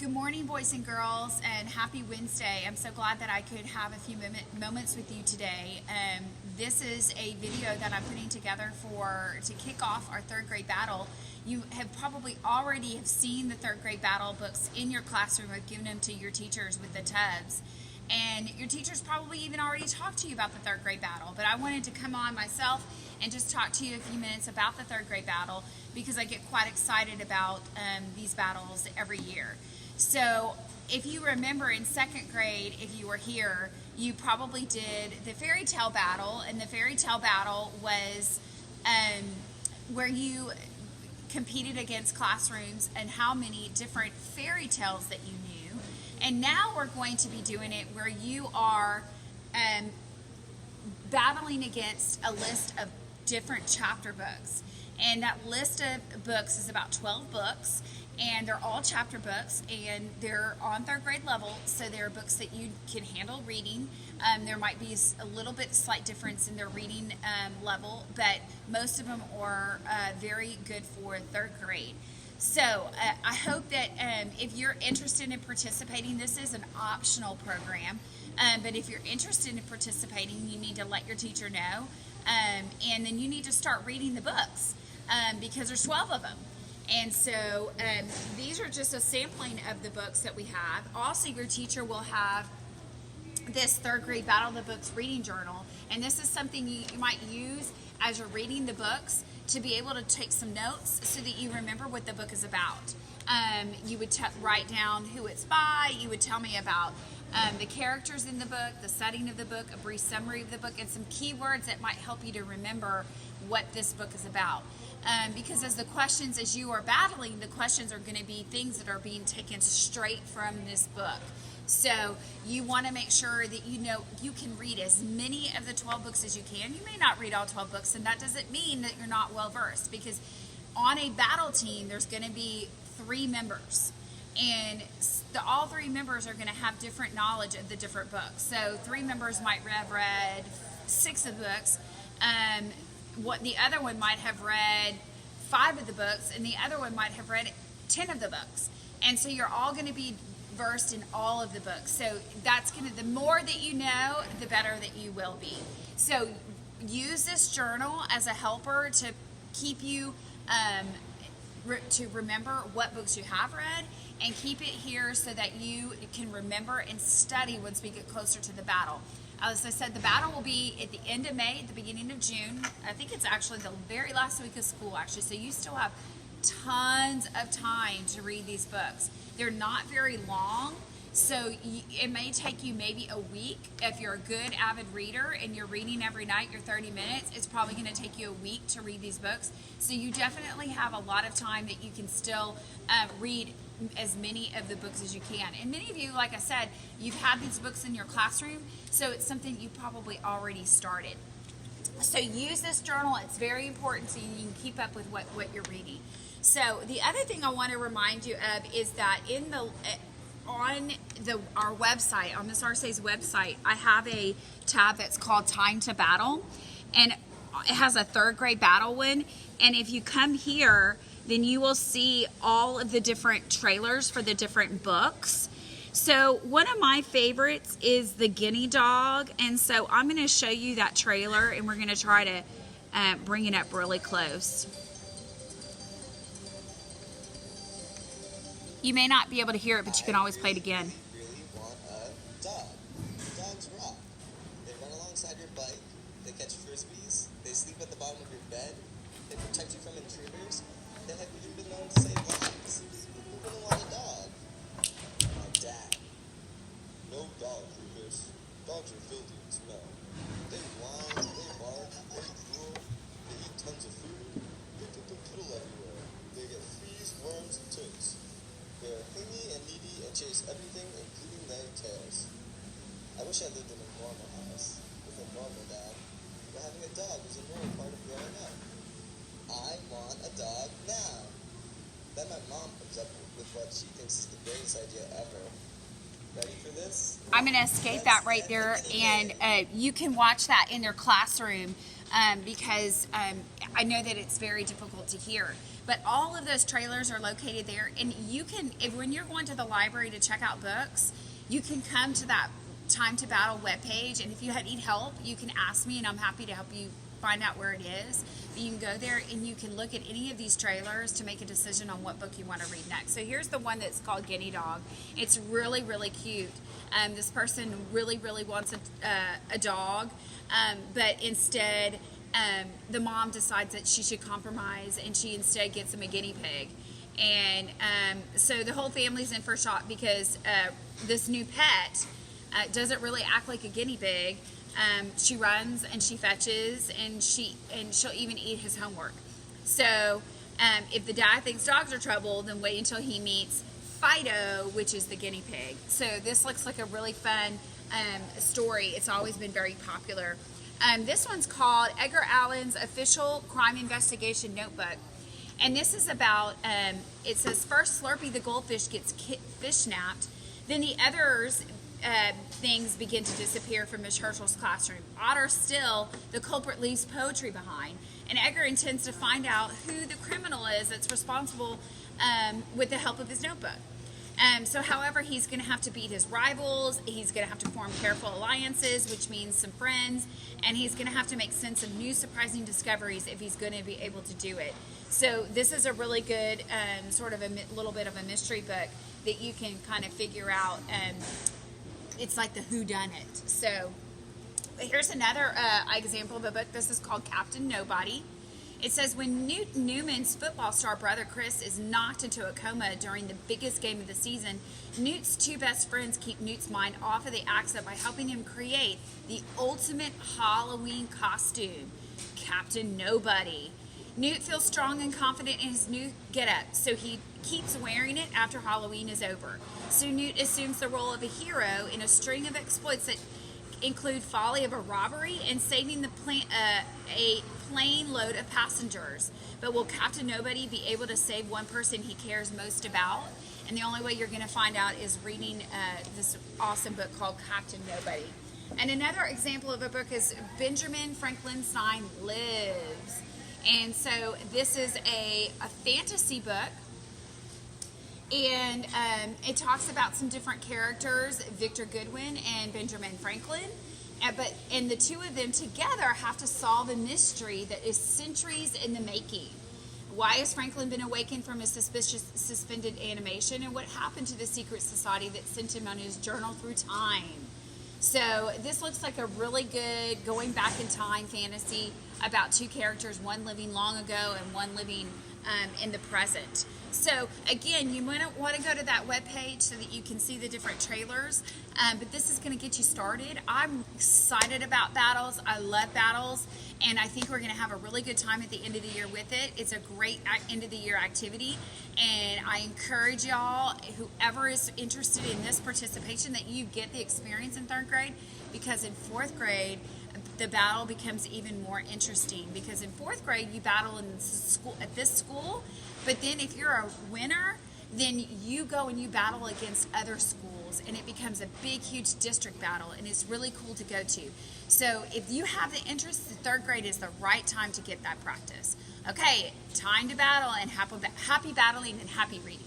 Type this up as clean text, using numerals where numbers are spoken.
Good morning, boys and girls, and happy Wednesday. I'm so glad that I could have a few moments with you today. This is a video that I'm putting together to kick off our third grade battle. You have probably already have seen the third grade battle books in your classroom or given them to your teachers with the tubs. And your teachers probably even already talked to you about the third grade battle, but I wanted to come on myself and just talk to you a few minutes about the third grade battle because I get quite excited about these battles every year. So if you remember in second grade, if you were here, you probably did the fairy tale battle, and the fairy tale battle was where you competed against classrooms and how many different fairy tales that you knew. And now we're going to be doing it where you are battling against a list of different chapter books. And that list of books is about 12 books, and they're all chapter books, and they're on third grade level, so they're books that you can handle reading. There might be a little bit slight difference in their reading level, but most of them are very good for third grade. So I hope that if you're interested in participating, this is an optional program, but if you're interested in participating, you need to let your teacher know, and then you need to start reading the books because there's 12 of them. And so these are just a sampling of the books that we have. Also, your teacher will have this third grade Battle of the Books reading journal, and this is something you might use as you're reading the books to be able to take some notes so that you remember what the book is about. You would write down who it's by, you would tell me about the characters in the book, the setting of the book, a brief summary of the book, and some keywords that might help you to remember what this book is about. Because as you are battling, the questions are going to be things that are being taken straight from this book. So you want to make sure that you know you can read as many of the 12 books as you can. You may not read all 12 books, and that doesn't mean that you're not well versed, because on a battle team there's going to be 3 members, and all 3 members are going to have different knowledge of the different books. So 3 members might have read 6 of the books. The other one might have read 5 of the books, and the other one might have read 10 of the books. And so you're all going to be versed in all of the books. So the more that you know, the better that you will be. So use this journal as a helper to keep you to remember what books you have read, and keep it here so that you can remember and study once we get closer to the battle. As I said, the battle will be at the end of May, at the beginning of June. I think it's actually the very last week of school, actually. So you still have tons of time to read these books. They're not very long, so it may take you maybe a week. If you're a good avid reader and you're reading every night, your 30 minutes, it's probably going to take you a week to read these books. So you definitely have a lot of time that you can still read as many of the books as you can. And many of you, like I said, you've had these books in your classroom, so it's something you probably already started. So use this journal. It's very important so you can keep up with what you're reading. So the other thing I want to remind you of is that on our website, on Miss Arce's website, I have a tab that's called Time to Battle, and it has a third grade battle one. And if you come here, then you will see all of the different trailers for the different books. So one of my favorites is the Guinea Dog, and so I'm going to show you that trailer, and we're going to try to bring it up really close. You may not be able to hear it, but you can always play it again. Really want a dog. Dogs rock. They run alongside your bike. They catch frisbees. They sleep at the bottom of your bed. They protect you from intruders. They have even been known to save lives. Who wouldn't want a dog? My dad. No dog groomers. Dogs are filthy and smell. They whine, they bark, they drool. They eat tons of food. They put their poodle everywhere. They get fleas, worms, and ticks. They are clingy and needy and chase everything, including their tails. I wish I lived in a normal house with a normal dad, but having a dog was a normal part of growing up. I want a dog now. Then my mom comes up with what she thinks is the greatest idea ever. Ready for this? I'm going to escape that right there, and you can watch that in your classroom because I know that it's very difficult to hear. But all of those trailers are located there, and you can, if when you're going to the library to check out books, you can come to that Time to Battle webpage, and if you need help, you can ask me, and I'm happy to help you find out where it is. But you can go there and you can look at any of these trailers to make a decision on what book you want to read next. So here's the one that's called Guinea Dog. It's really, really cute. This person really, really wants a dog, but instead the mom decides that she should compromise, and she instead gets him a guinea pig. And so the whole family's in for a shock because this new pet doesn't really act like a guinea pig. She runs and she fetches, and she'll even eat his homework. So if the dad thinks dogs are trouble, then wait until he meets Fido, which is the guinea pig. So this looks like a really fun story. It's always been very popular. This one's called Edgar Allan's Official Crime Investigation Notebook. And this is about, it says, first Slurpee the goldfish gets fish snapped, then the others things begin to disappear from Miss Herschel's classroom. Odder still, the culprit leaves poetry behind, and Edgar intends to find out who the criminal is that's responsible with the help of his notebook. So however, he's going to have to beat his rivals, he's going to have to form careful alliances, which means some friends, and he's going to have to make sense of new surprising discoveries if he's going to be able to do it. So this is a really good sort of a little bit of a mystery book that you can kind of figure out. It's like the whodunit. So here's another example of a book. This is called Captain Nobody. It says, when Newt Newman's football star brother Chris is knocked into a coma during the biggest game of the season, Newt's two best friends keep Newt's mind off of the accident by helping him create the ultimate Halloween costume, Captain Nobody. Newt feels strong and confident in his new getup, so he keeps wearing it after Halloween is over. So Newt assumes the role of a hero in a string of exploits that include folly of a robbery and saving a plane load of passengers. But will Captain Nobody be able to save one person he cares most about? And the only way you're going to find out is reading this awesome book called Captain Nobody. And another example of a book is Benjamin Frankenstein Lives. And so this is a fantasy book. And it talks about some different characters, Victor Goodwin and Benjamin Franklin. And the two of them together have to solve a mystery that is centuries in the making. Why has Franklin been awakened from his suspended animation? And what happened to the secret society that sent him on his journal through time? So this looks like a really good going back in time fantasy about two characters, one living long ago and one living in the present. So again, you want to go to that webpage so that you can see the different trailers, but this is going to get you started. I'm excited about battles. I love battles, and I think we're going to have a really good time at the end of the year with it. It's a great end of the year activity, and I encourage y'all, whoever is interested in this participation, that you get the experience in 3rd grade, because in 4th grade the battle becomes even more interesting, because in 4th grade you battle in school, at this school, but then if you're a winner, then you go and you battle against other schools, and it becomes a big, huge district battle, and it's really cool to go to. So if you have the interest, the 3rd grade is the right time to get that practice. Okay, time to battle, and happy battling and happy reading.